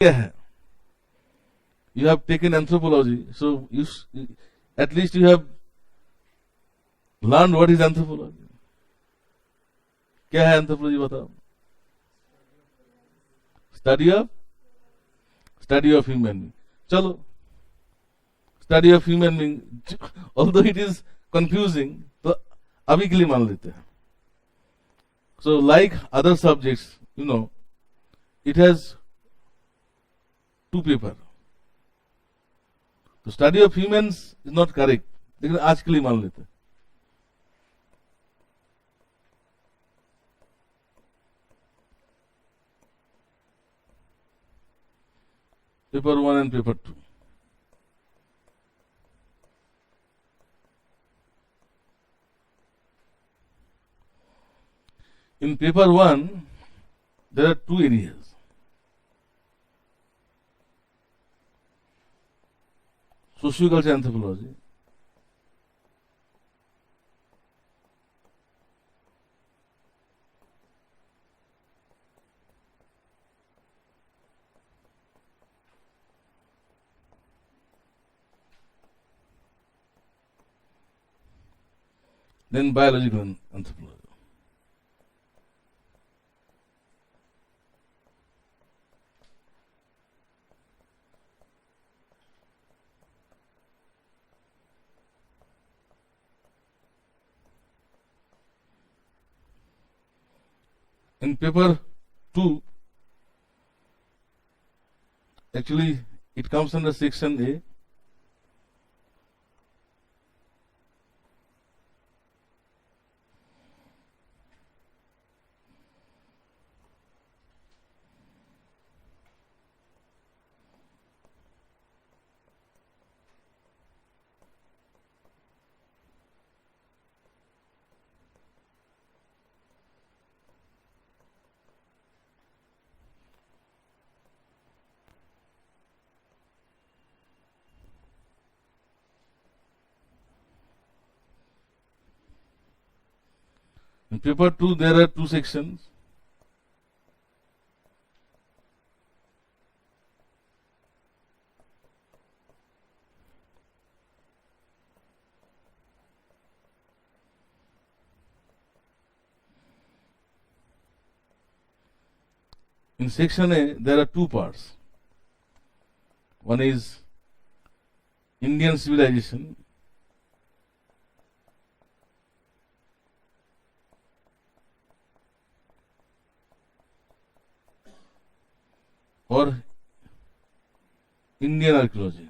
क्या है? You have taken anthropology, so at least you have learned what is anthropology. क्या है anthropology बताओ? Study of human being. चलो, study of human being, although it is confusing, तो अभी के लिए मान लेते हैं. So like other subjects, it has two paper. तो study of humans is not correct, लेकिन आज के लिए मान लेते हैं. Paper 1 and paper 2. In paper 1, there are two areas. Socioculture anthropology. Then biological anthropology. In paper 2, actually it comes under section A. In paper 2, there are two sections. In section A, there are two parts. One is Indian civilization, or Indian archaeology.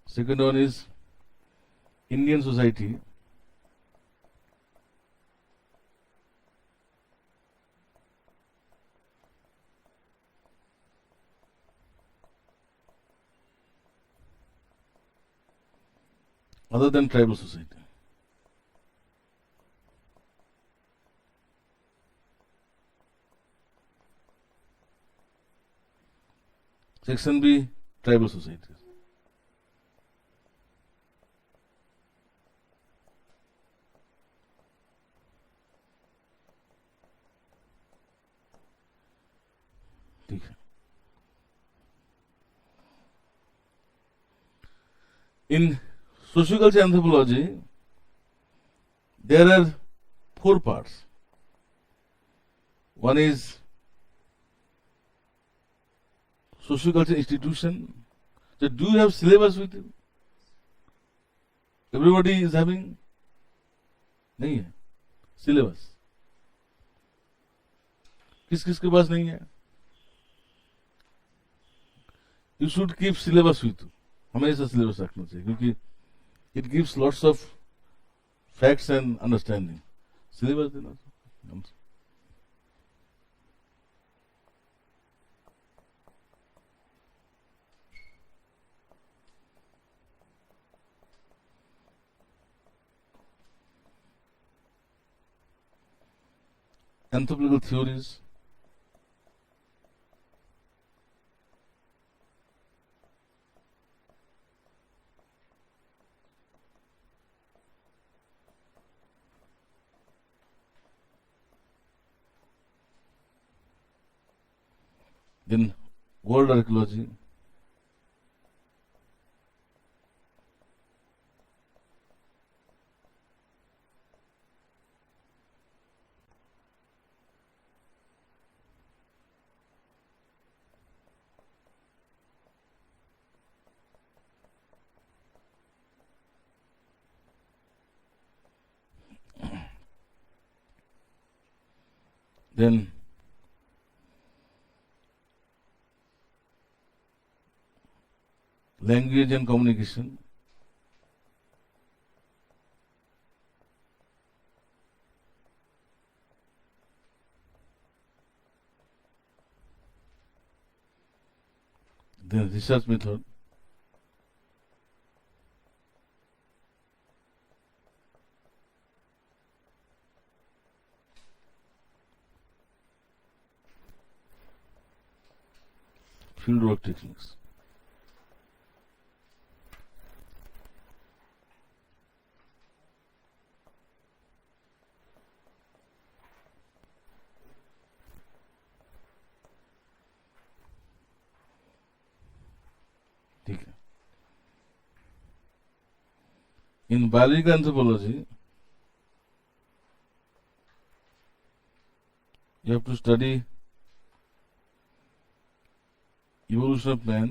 Second one is Indian society, other than tribal society. Section B, tribal societies. ठीक है. In socioculture anthropology, there are four parts. One is socioculture institution. So do you have syllabus with you? Everybody is having? नहीं है syllabus. किस किस के पास नहीं है? You should keep syllabus with you. हमेशा syllabus रखना चाहिए क्योंकि it gives lots of facts and understanding. Syllabus देना. Anthropological theories. Then world archaeology. Then language and communication. Then research method. Fieldwork techniques. ठीक है. In biological anthropology, you have to study evolution of man,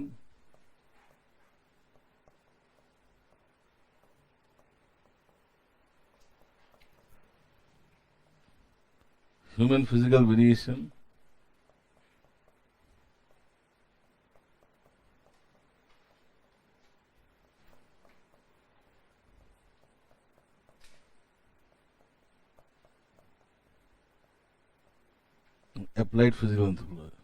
human physical variation, applied physical anthropology.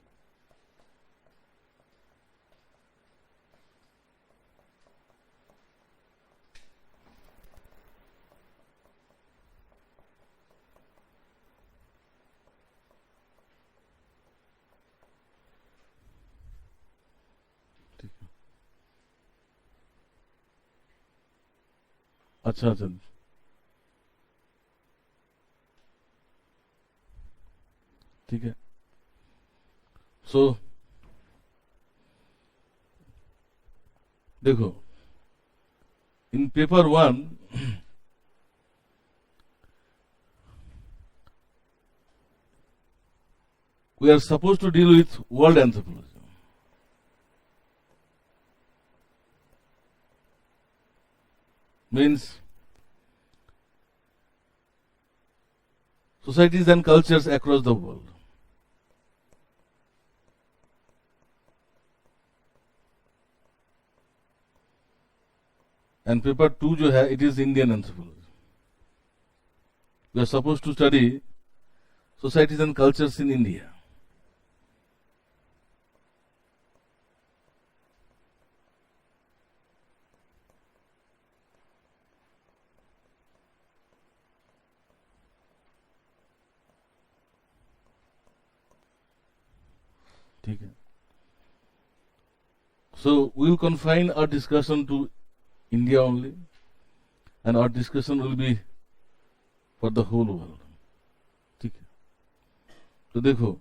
अच्छा अच्छा. ठीक है. सो देखो, इन paper 1 we are supposed to deal with world anthropology. Means societies and cultures across the world. And paper 2 जो है, it is Indian anthropology. We are supposed to study societies and cultures in India. ठीक है. So we will confine our discussion to India only, and our discussion will be for the whole world. ठीक है. तो देखो,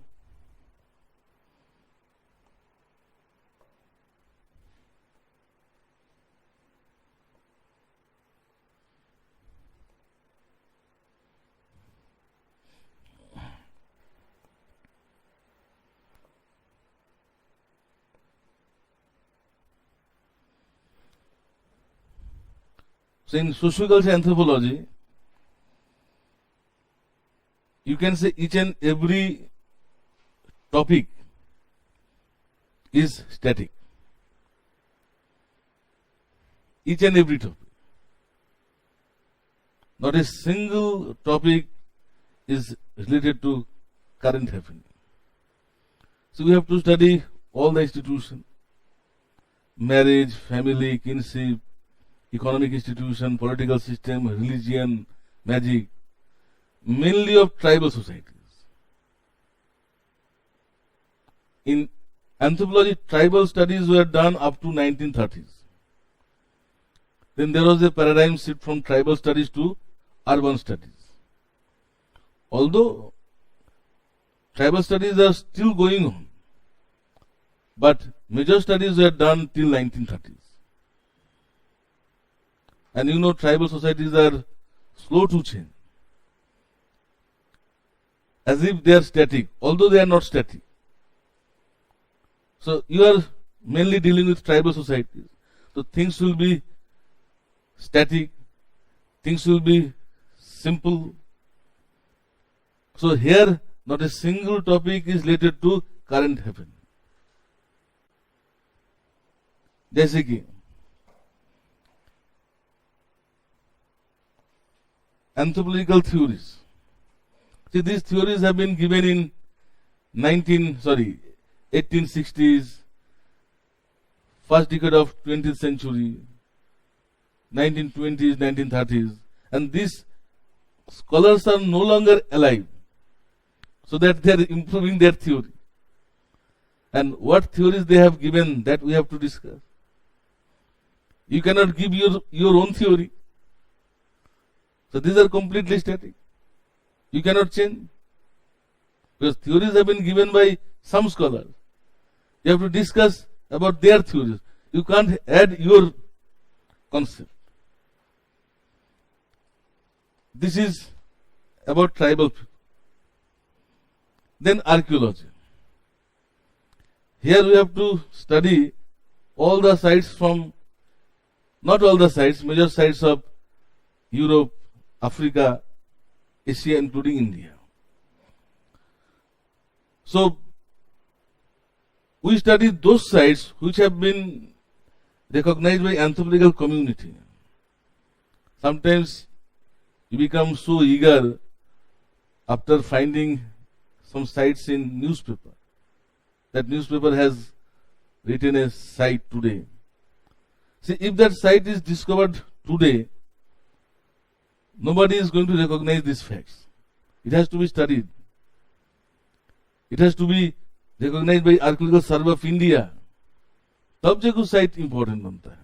so in sociocultural anthropology, you can say each and every topic is static. Each and every topic. Not a single topic is related to current happening. So we have to study all the institutions: marriage, family, kinship, economic institution, political system, religion, magic, mainly of tribal societies. In anthropology, tribal studies were done up to 1930s. Then there was a paradigm shift from tribal studies to urban studies. Although tribal studies are still going on, but major studies were done till 1930s. And you know, tribal societies are slow to change, as if they are static, although they are not static. So you are mainly dealing with tribal societies. So things will be static, things will be simple. So here, not a single topic is related to current happening. जैसे कि anthropological theories. See, these theories have been given in 1860s, first decade of 20th century, 1920s, 1930s, and these scholars are no longer alive, so that they are improving their theory. And what theories they have given, that we have to discuss. You cannot give your own theory. So these are completely static. You cannot change. Because theories have been given by some scholars. You have to discuss about their theories. You can't add your concept. This is about tribal people. Then archaeology. Here we have to study all the sites from, not all the sites, major sites of Europe, Africa, Asia, including India. So, we study those sites which have been recognized by anthropological community. Sometimes you become so eager after finding some sites in newspaper. That newspaper has written a site today. See, if that site is discovered today, nobody is going to recognize these facts. It has to be studied. It has to be recognized by Archaeological Survey of India. तब जाकर site important बनता है.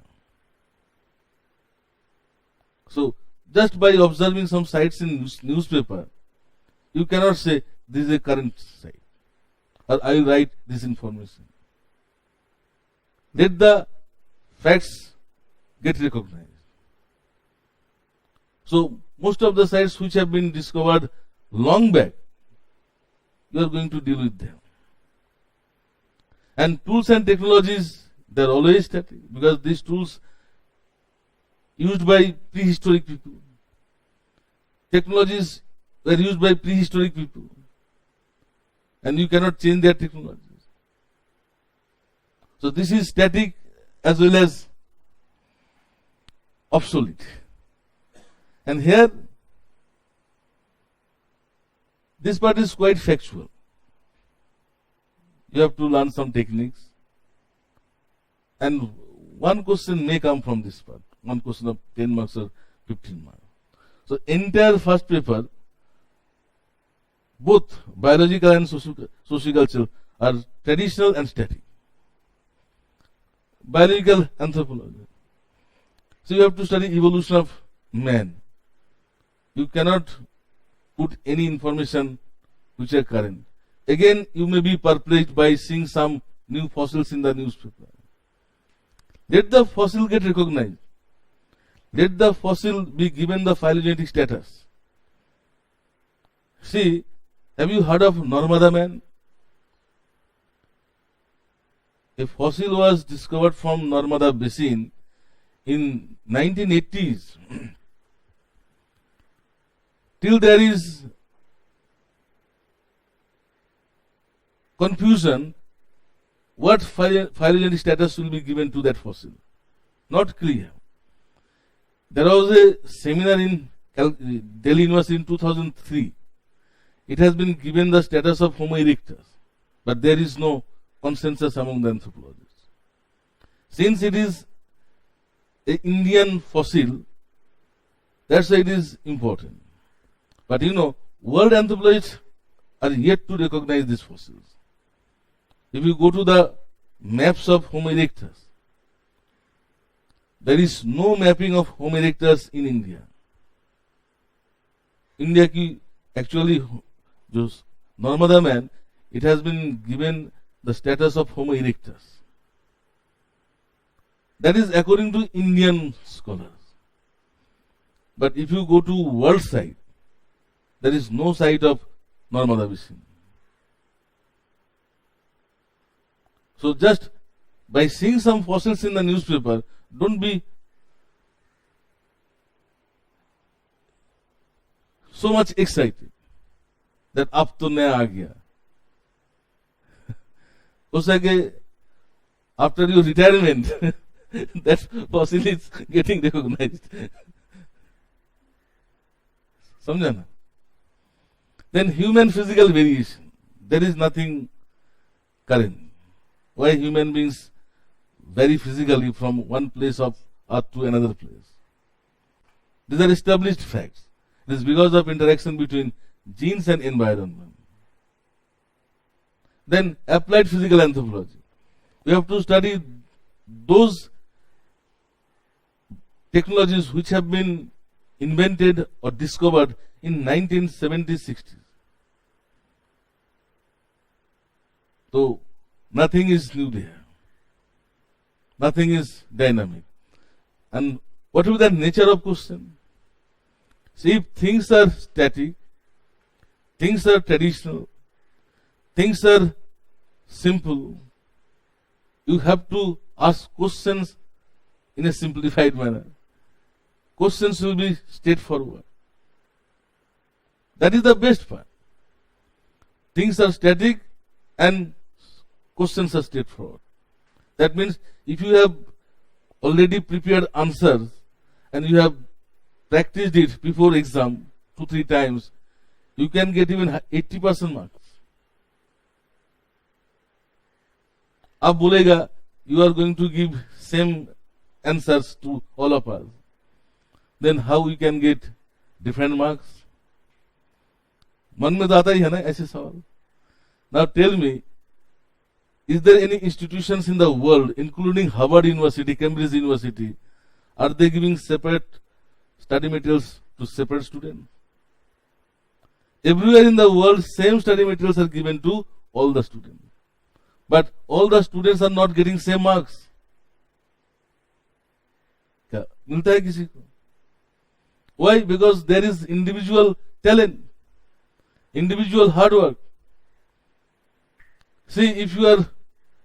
So, just by observing some sites in newspaper, you cannot say this is a current site, or I will write this information. Let the facts get recognized. So, most of the sites which have been discovered long back, you are going to deal with them. And tools and technologies, they are always static, because these tools used by prehistoric people. Technologies were used by prehistoric people, and you cannot change their technologies. So this is static as well as obsolete. And here, this part is quite factual. You have to learn some techniques. And one question may come from this part. One question of 10 marks or 15 marks. So entire first paper, both biological and sociocultural, are traditional and static. Biological anthropology. So you have to study evolution of man. You cannot put any information which are current. Again, you may be perplexed by seeing some new fossils in the newspaper. Let the fossil get recognized. Let the fossil be given the phylogenetic status. See, have you heard of Narmada man? A fossil was discovered from Narmada basin in 1980s. Till there is confusion, what phylogenetic status will be given to that fossil? Not clear. There was a seminar in Delhi University in 2003. It has been given the status of Homo erectus, but there is no consensus among the anthropologists. Since it is an Indian fossil, that's why it is important. But you know, world anthropologists are yet to recognize these fossils. If you go to the maps of Homo erectus, there is no mapping of Homo erectus in India. India ki actually, just Narmada man, it has been given the status of Homo erectus. That is according to Indian scholars. But if you go to world side, there is no site of Narmada Basin. So just by seeing some fossils in the newspaper, don't be so much excited that अब तो नया आ गया. हो सके after your retirement that fossil is getting recognized. समझा ना? Then human physical variation. There is nothing current. Why human beings vary physically from one place of earth to another place? These are established facts. It is because of interaction between genes and environment. Then applied physical anthropology. We have to study those technologies which have been invented or discovered in 1970s, 60s. So nothing is new there. Nothing is dynamic. And what will be the nature of question? See, if things are static, things are traditional, things are simple, you have to ask questions in a simplified manner. Questions will be straightforward. That is the best part. Things are static and questions are straightforward. That means if you have already prepared answers and you have practiced it before exam 2-3 times, you can get even 80% marks. अब बोलेगा you are going to give same answers to all of us. Then how you can get different marks? मन में तो आता ही है ना ऐसे सवाल. Now tell me, is there any institutions in the world, including Harvard University, Cambridge University, are they giving separate study materials to separate students? Everywhere in the world, same study materials are given to all the students. But all the students are not getting same marks. क्या मिलता है किसी को? Why? Because there is individual talent, individual hard work. See, if you are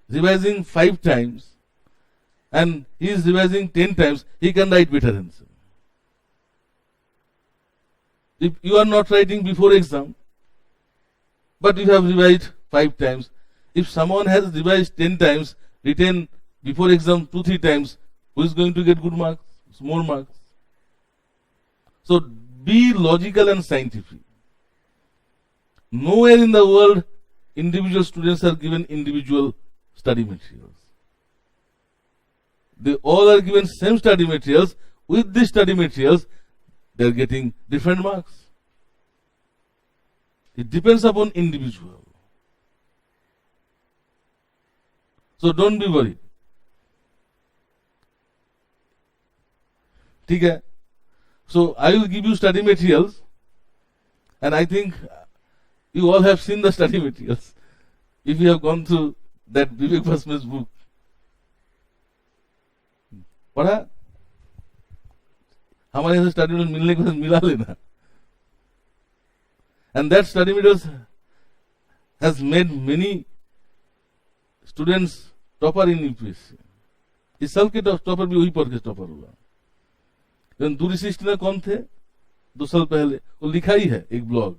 revising 5 times and he is revising 10 times, he can write better answer. If you are not writing before exam, but you have revised 5 times, if someone has revised 10 times, written before exam 2-3 times, who is going to get good marks, more marks? So be logical and scientific. Nowhere in the world individual students are given individual study materials. They all are given same study materials. With these study materials, they are getting different marks. It depends upon individual. So don't be worried. ठीक है? So I will give you study materials, and I think you all have seen the study materials. If you have gone through that Vivek Vasme's book, पढ़ा? हमारे यहाँ study materials मिलने के बाद मिला लेना. And that study materials has made many students topper in UPSC. इस साल के टॉपर भी वही पढ़ के टॉपर हुआ. दूरी सिस्टम कौन थे 2 साल पहले? वो लिखा ही है एक ब्लॉग,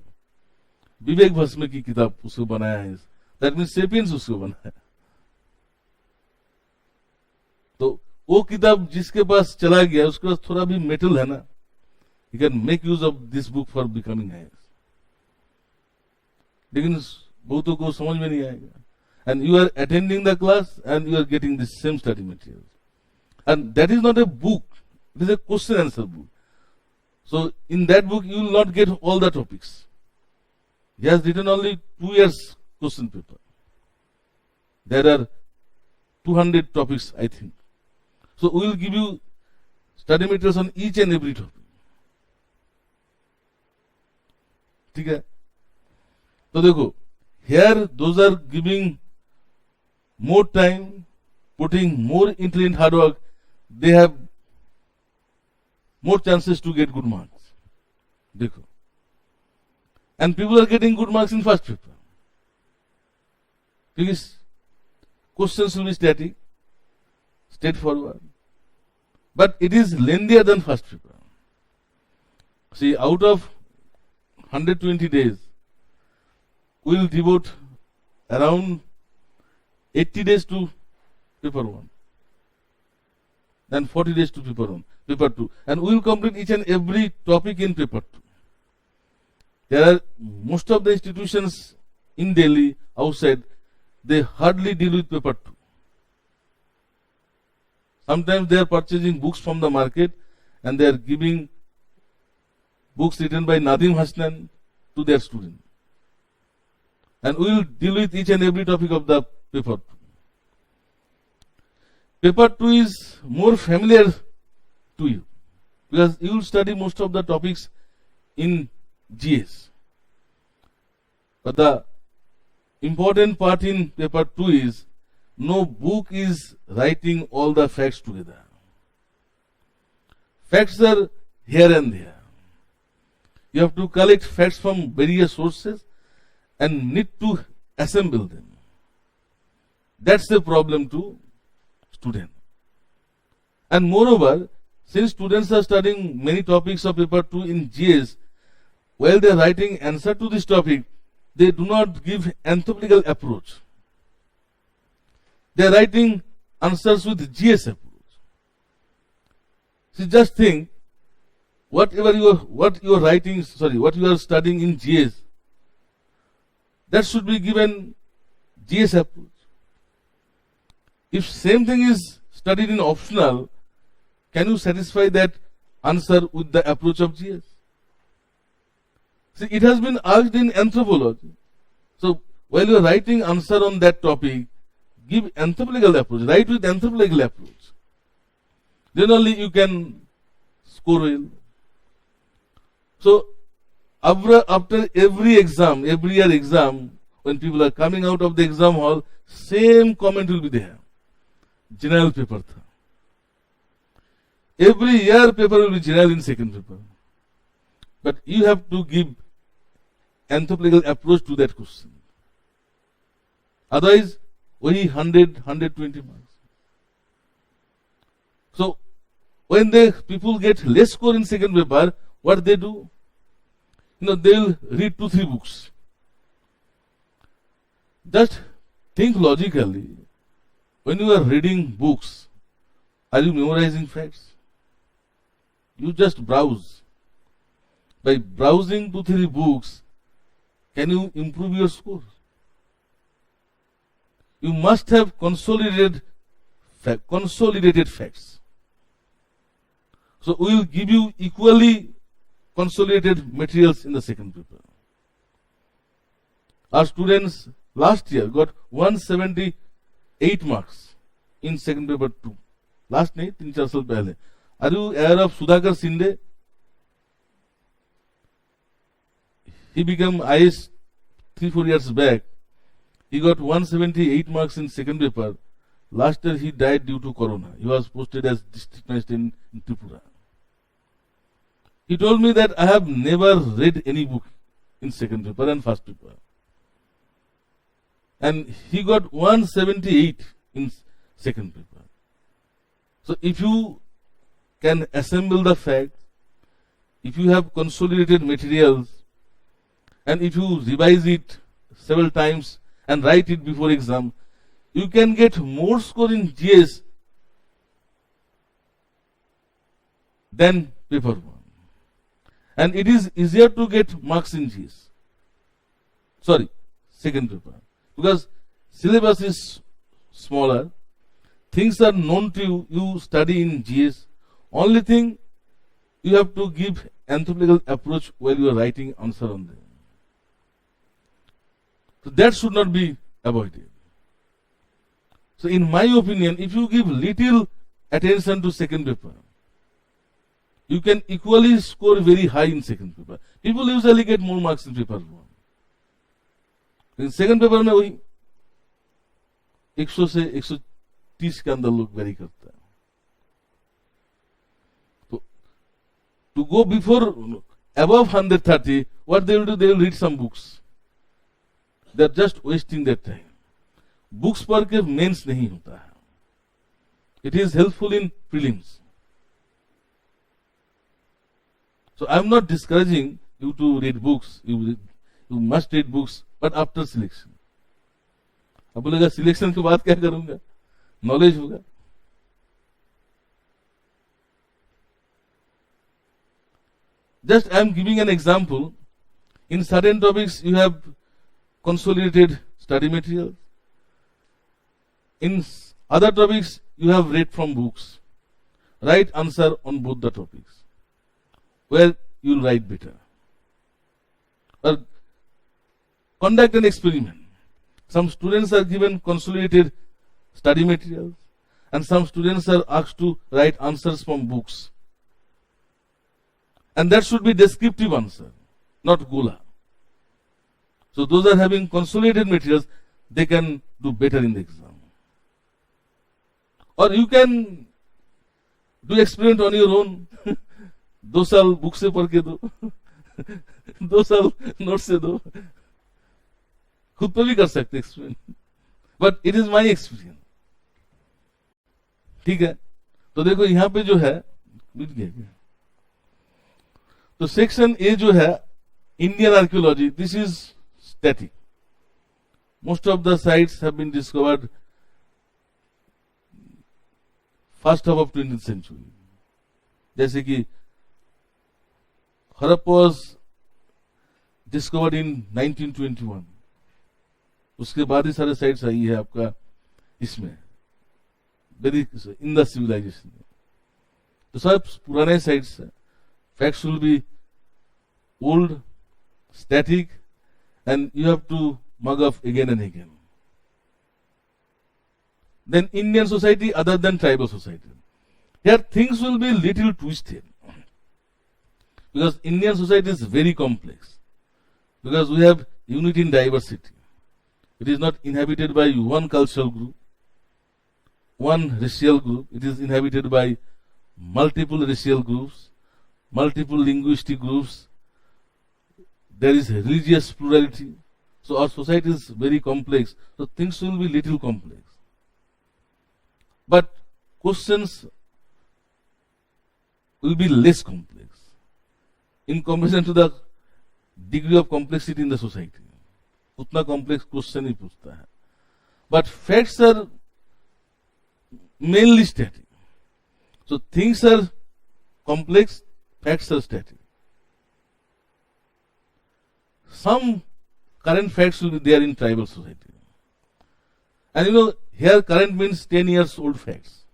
विवेक भस्मे की किताब उसको बनाया है. दैट मीन्स सेपियंस उसको बनाया. तो वो किताब जिसके पास चला गया उसके पास थोड़ा भी मेटल है ना, you can make use of this book for becoming higher. लेकिन बहुतों को समझ में नहीं आएगा. And you are attending the class and you are getting the same study materials. And that is not a book. It is a question answer book. So in that book you will not get all the topics. He has written only 2 years question paper. There are 200 topics, I think. So we will give you study materials on each and every topic. ठीक है? तो देखो, here those are giving more time, putting more intelligent hard work, they have more chances to get good marks. Dekho. And people are getting good marks in first paper. Because questions will be static, straightforward. But it is lengthier than first paper. See, out of 120 days, we will devote around 80 days to paper 1. Then 40 days to paper 2. And we will complete each and every topic in paper 2. There are most of the institutions in Delhi, outside, they hardly deal with paper 2. Sometimes they are purchasing books from the market and they are giving books written by Nadim Hasnan to their students. And we will deal with each and every topic of the paper 2. Paper 2 is more familiar to you because you will study most of the topics in GS. But the important part in paper 2 is no book is writing all the facts together. Facts are here and there. You have to collect facts from various sources and need to assemble them. That's the problem to student. And moreover, since students are studying many topics of paper 2 in GS, while they are writing answer to this topic, they do not give anthropological approach. They are writing answers with GS approach. See, just think, what you are studying in GS, that should be given GS approach. If same thing is studied in optional, can you satisfy that answer with the approach of GS? See, it has been asked in anthropology. So, while you are writing answer on that topic, give anthropological approach. Write with anthropological approach. Then only you can score well. So, after every year exam, when people are coming out of the exam hall, same comment will be there. General paper tha. Every year paper will be general in second paper. But you have to give anthropological approach to that question. Otherwise, only 100, 120 marks. So, when the people get less score in second paper, what they do? They will read 2-3 books. Just think logically. When you are reading books, are you memorizing facts? You just browse. By browsing 2-3 books, can you improve your score? You must have consolidated facts. So we will give you equally consolidated materials in the second paper. Our students last year got 178 marks in second paper 2. Last night, 3-4 साल पहले. Are you aware of Sudhakar Sinde? He became IS 3-4 years back. He got 178 marks in second paper. Last year he died due to corona. He was posted as district magistrate in Tripura. He told me that I have never read any book in second paper and first paper. And he got 178 in second paper. So if you can assemble the facts, if you have consolidated materials, and if you revise it several times and write it before exam, you can get more score in GS than paper 1. And it is easier to get marks in GS. Second paper. Because syllabus is smaller, things are known to you, you study in GS. Only thing, you have to give anthropological approach while you are writing answer on them. So that should not be avoided. So in my opinion, if you give little attention to second paper, you can equally score very high in second paper. People usually get more marks in paper 1. In second paper, 100 से 130 के अंदर लोग very करता है. तो to go before above 130, what they will do, they will read some books. They are just wasting their time. Books पर के mains नहीं होता है. It is helpful in prelims. So I am not discouraging you to read books. You must read books, but after selection. अब बोलेगा selection के बाद क्या करूंगा? नॉलेज होगा. Just I am giving an example. In certain topics, you have consolidated study materials. In other topics, you have read from books. Write answer on both the topics, where you will write better. Or conduct an experiment. Some students are given consolidated study materials, and some students are asked to write answers from books. And that should be descriptive answer, not Gola. So those are having consolidated materials, they can do better in the exam. Or you can do experiment on your own. 2 साल book से पढ़ के दो, 2 साल note से दो. खुद पे भी कर सकते experience, but it is my experience. ठीक है. तो देखो यहां पे जो है मिल गया. तो सेक्शन ए जो है Indian archaeology, this is static. Most of the sites have been discovered first half of 20th century. जैसे कि हड़प्पा वाज डिस्कवर्ड इन 1921. उसके बाद ही सारे साइट्स आई है आपका इसमें वैदिक इन द सिविलाइजेशन. तो सब पुराने साइट्स है. Facts will be old, static, and you have to mug up again and again. Then Indian society other than tribal society. Here things will be little twisted. Because Indian society is very complex. Because we have unity in diversity. It is not inhabited by one cultural group, one racial group. It is inhabited by multiple racial groups, multiple linguistic groups. There is religious plurality. So our society is very complex. So things will be little complex. But questions will be less complex in comparison to the degree of complexity in the society. उतना complex question ही पूछता है. But facts are mainly static. So things are complex, facts are static. Some current facts will be there in tribal society. And you know, here current means 10 years old facts.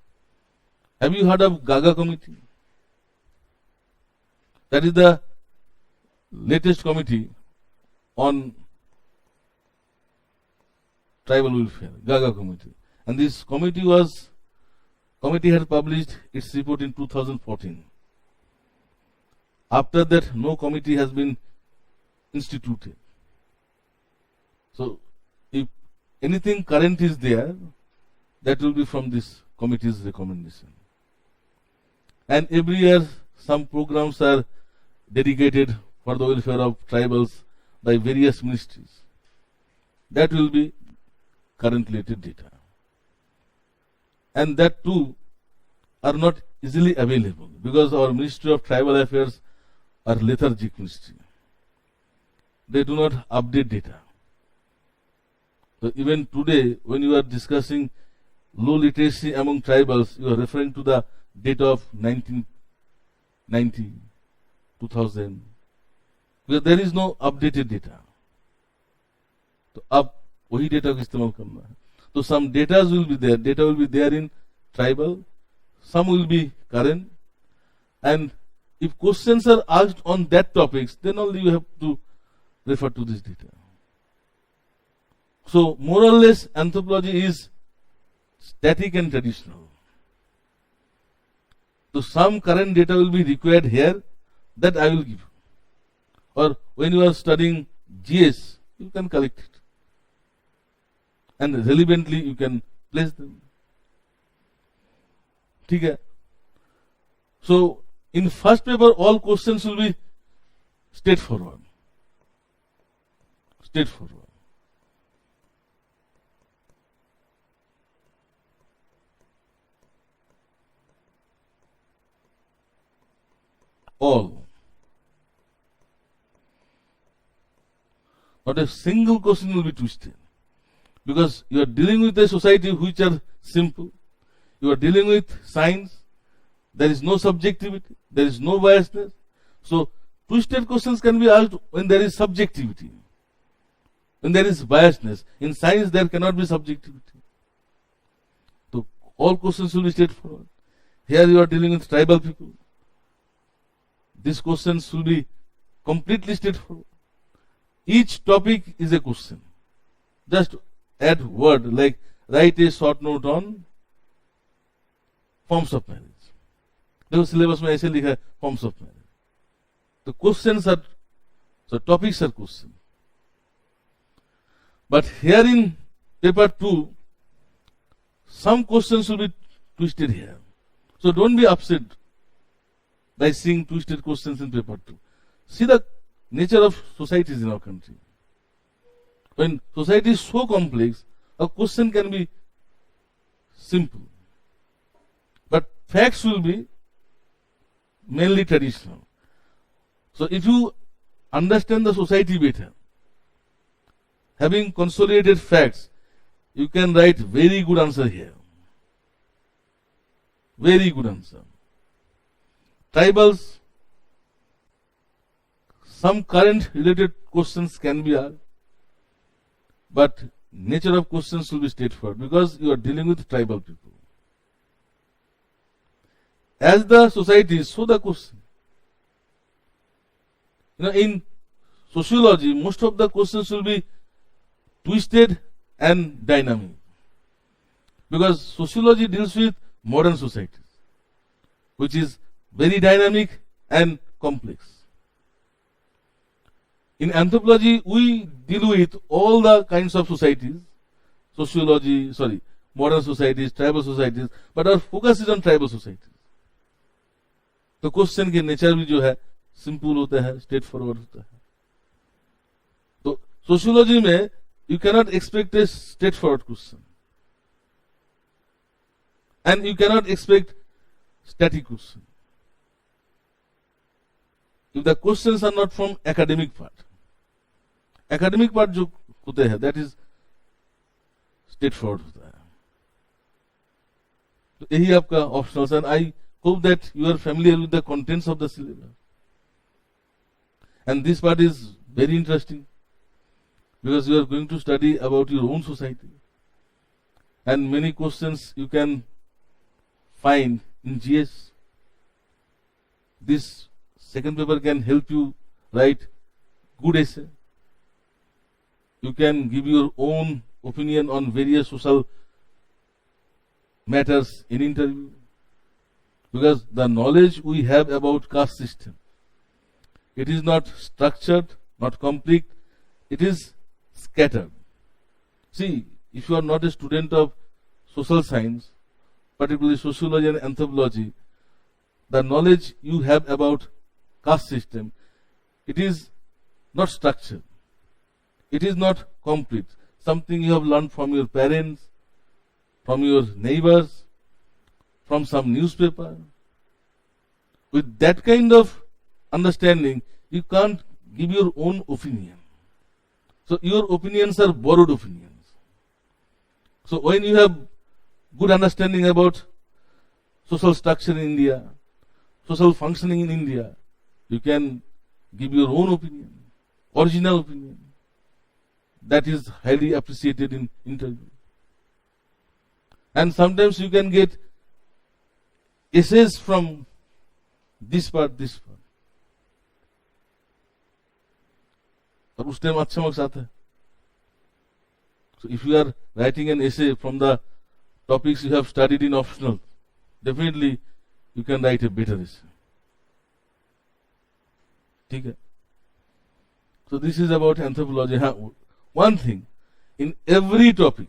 Have you heard of Gaga committee? That is the latest committee on tribal welfare, Gaga committee. And this committee had published its report in 2014. After that, no committee has been instituted. So, if anything current is there, that will be from this committee's recommendation. And every year, some programs are dedicated for the welfare of tribals by various ministries. That will be current related data. And that too are not easily available because our Ministry of Tribal Affairs are lethargic ministry. They do not update data. So even today, when you are discussing low literacy among tribals, you are referring to the data of 1990, 2000, because there is no updated data. So अब वही data को इस्तेमाल करना है. So some data will be there. Data will be there in tribal. Some will be current. And if questions are asked on that topics, then only you have to refer to this data. So more or less, anthropology is static and traditional. So some current data will be required here, that I will give. Or when you are studying GS, you can collect it. And relevantly, you can place them. ठीक है? So in first paper all questions will be straightforward. Straightforward. All. Not a single question will be twisted. Because you are dealing with a society which are simple. You are dealing with science. There is no subjectivity. There is no biasness. So, twisted questions can be asked when there is subjectivity. When there is biasness. In science, there cannot be subjectivity. So, all questions will be straightforward. Here you are dealing with tribal people. These questions will be completely straightforward. Each topic is a question. Just add word like write a short note on forms of marriage. देखो syllabus में ऐसे लिखा है forms of marriage. The questions are, so topics are questions. But here in paper 2, some questions will be twisted here. So don't be upset by seeing twisted questions in paper 2. See the nature of societies in our country. When society is so complex, a question can be simple. But facts will be mainly traditional. So if you understand the society better, having consolidated facts, you can write very good answer here. Very good answer. Tribals, some current related questions can be asked, but nature of questions will be straightforward because you are dealing with tribal people. As the society, so the question. In sociology, most of the questions will be twisted and dynamic. Because sociology deals with modern societies, which is very dynamic and complex. In anthropology, we deal with all the kinds of societies, modern societies, tribal societies, but our focus is on tribal societies. तो question की nature भी जो है simple होता है, straight forward होता है. तो सोशियोलॉजी में you cannot expect a straight forward question and you cannot expect static question if the questions are not from academic part. Academic part जो होते हैं that is straightforward होता है. तो यही आपका optionals and I hope that you are familiar with the contents of the syllabus. And this part is very interesting because you are going to study about your own society. And many questions you can find in GS. This second paper can help you write good essay. You can give your own opinion on various social matters in interview. Because the knowledge we have about caste system, it is not structured, not complete, it is scattered. See, if you are not a student of social science, particularly sociology and anthropology, the knowledge you have about caste system, it is not structured. It is not complete. Something you have learned from your parents, from your neighbors, from some newspaper. With that kind of understanding, you can't give your own opinion. So your opinions are borrowed opinions. So when you have good understanding about social structure in India, social functioning in India, you can give your own opinion, original opinion. That is highly appreciated in interview. And sometimes you can get essays from this part, this part. और उस time अच्छा marks आता है. So if you are writing an essay from the topics you have studied in optional, definitely you can write a better essay. ठीक है. So this is about anthropology. One thing, in every topic,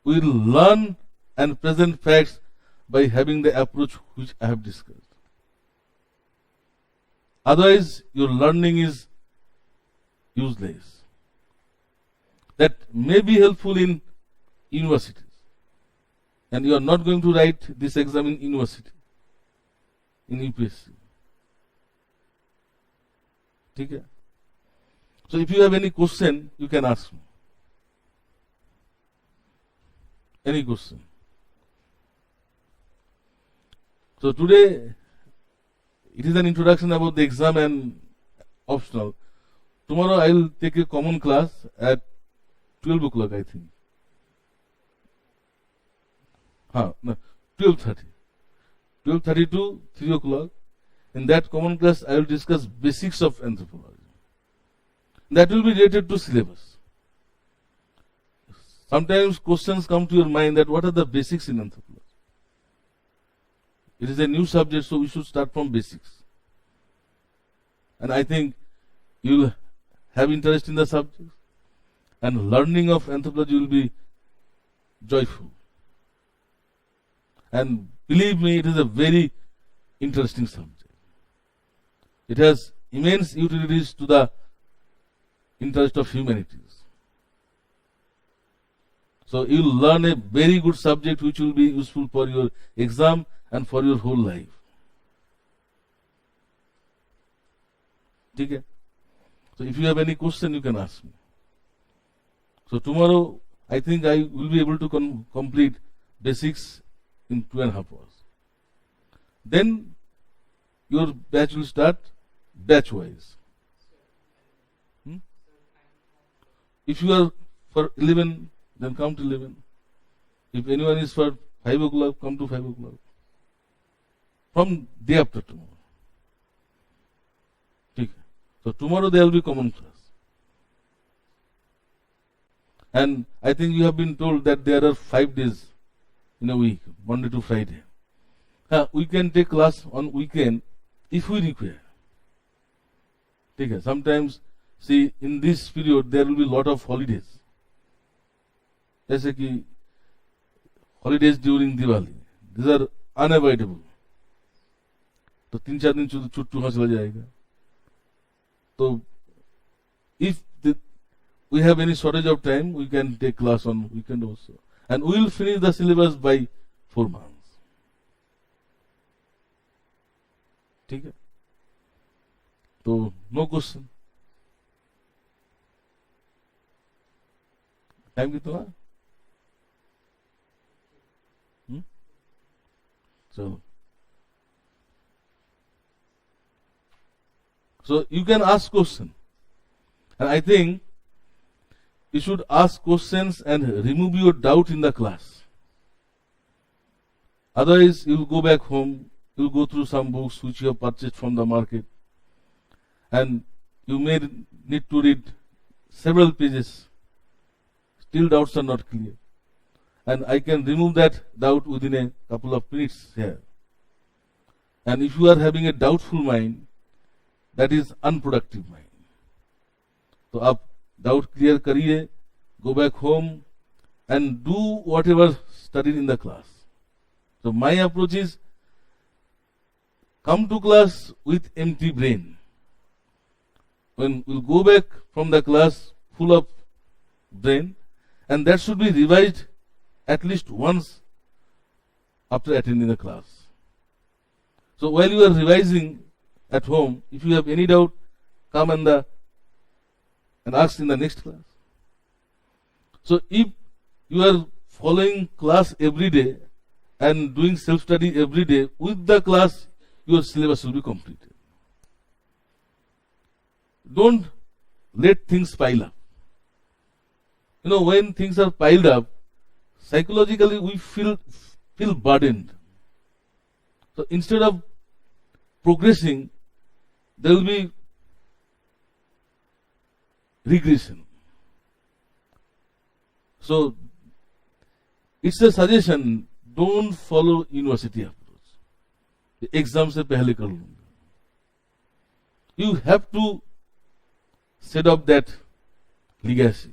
we will learn and present facts by having the approach which I have discussed. Otherwise, your learning is useless. That may be helpful in universities, and you are not going to write this exam in university, in UPSC. Okay? So if you have any question, you can ask me. Any question? So today, it is an introduction about the exam and optional. Tomorrow I will take a common class at 12 o'clock, I think. No, 12:30. 12:30 to 3 o'clock. In that common class, I will discuss basics of anthropology. That will be related to syllabus. Sometimes questions come to your mind that what are the basics in anthropology? It is a new subject, so we should start from basics. And I think you will have interest in the subject, and learning of anthropology will be joyful. And believe me, it is a very interesting subject. It has immense utilities to the interest of humanities. So you will learn a very good subject which will be useful for your exam and for your whole life. Okay? So if you have any question, you can ask me. So tomorrow, I think I will be able to complete basics in 2.5 hours. Then your batch will start batch-wise. If you are for 11, then come to 11. If anyone is for 5 o'clock, come to 5 o'clock. From day after tomorrow. Okay. So tomorrow there will be common class. And I think you have been told that there are 5 days in a week, Monday to Friday. We can take class on weekend if we require. Okay. Sometimes, see, in this period there will be lot of holidays. जैसे कि holidays during Diwali, these are unavoidable. तो 3-4 दिन छुट्टी वहां चला जाएगा. So if we have any shortage of time, we can take class on weekend also, and we will finish the syllabus by 4 months. ठीक है? तो no question. Time कितना? So you can ask questions, and I think you should ask questions and remove your doubt in the class. Otherwise, you will go back home, you will go through some books which you have purchased from the market, and you may need to read several pages. Still doubts are not clear. And I can remove that doubt within a couple of minutes here. And if you are having a doubtful mind, that is unproductive mind. So आप doubt clear करिए, go back home and do whatever studied in the class. So my approach is come to class with empty brain. When we'll go back from the class full of brain, and that should be revised at least once after attending the class. So while you are revising at home, if you have any doubt, come and ask in the next class. So if you are following class every day and doing self-study every day, with the class, your syllabus will be completed. Don't let things pile up. You know, when things are piled up, psychologically we feel burdened. So instead of progressing, there will be regression. So it's a suggestion, don't follow university approach. The exam se pehle kar lunga. You have to set up that legacy.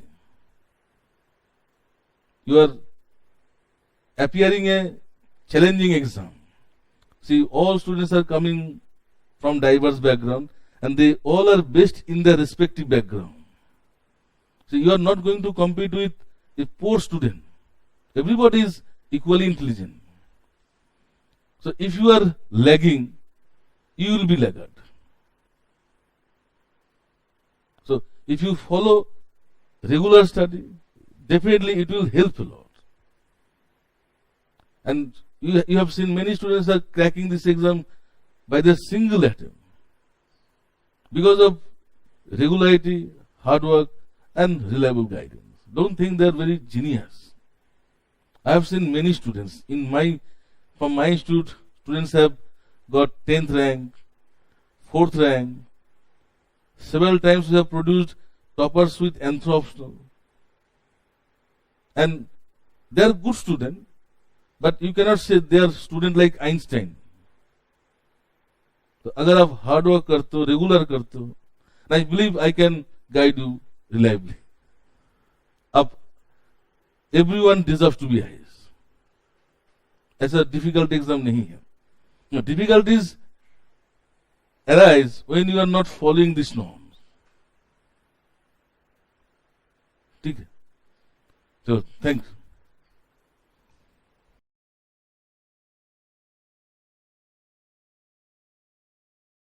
You are appearing a challenging exam. See, all students are coming from diverse background and they all are best in their respective background. So you are not going to compete with a poor student. Everybody is equally intelligent. So if you are lagging, you will be laggard. So if you follow regular study, definitely it will help a lot. And you have seen many students are cracking this exam by their single attempt because of regularity, hard work, and reliable guidance. Don't think they are very genius. I have seen many students from my institute. Students have got 10th rank, 4th rank. Several times we have produced toppers with Anthropos. And they are good students, but you cannot say they are student like Einstein. तो अगर आप hard work करते हो, regular करते हो, I believe I can guide you reliably. अब everyone deserves to be IAS. ऐसा difficult exam नहीं है. Difficulties arise when you are not following these norms. ठीक है? So thanks.